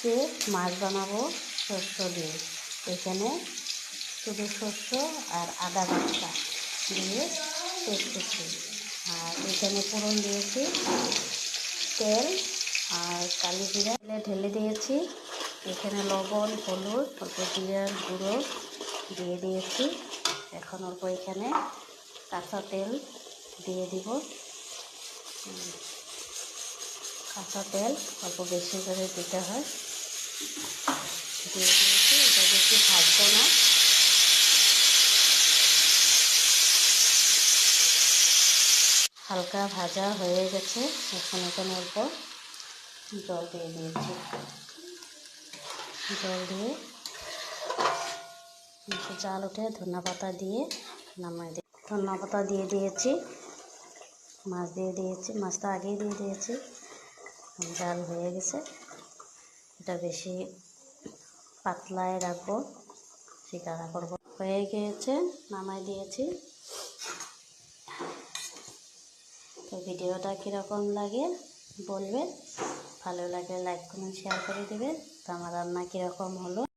আজকে মাছ বানাবো শস্য দিয়ে। এখানে শুধু শস্য আর আদা বাটা দিয়ে পেস্ট করছি। আর এখানে ফোড়ন দিয়েছি তেল আর কালি জিরা ঢেলে দিয়েছি। এখানে লবণ, হলুদ, অল্প জিরার গুঁড়ো দিয়ে দিয়েছি। এখন অল্প এখানে কাঁচা তেল দিয়ে দিব। কাঁচা তেল অল্প বেশি করে দিতে হয়। দিয়ে দিয়েছি, এটা বেশি ভাজবো না। হালকা ভাজা হয়ে গেছে। এখন এখানে অল্প জল দিয়ে দিয়েছি। জল দিয়ে জাল উঠে ধনিয়া পাতা দিয়ে নামাই দিই। ধনিয়া পাতা দিয়ে দিয়েছি, মাছ দিয়ে দিয়েছি। মাছটা আগেই দিয়ে দিয়েছি। জাল হয়ে গেছে। এটা বেশি পাতলায় রাখবো, শিকারা করবো। হয়ে গিয়েছে, নামাই দিয়েছি। তো ভিডিওটা কীরকম লাগে বলবেন। ভালো লাগলে লাইক কমেন্ট শেয়ার করে দেবেন। তো আমার রান্না কীরকম হলো।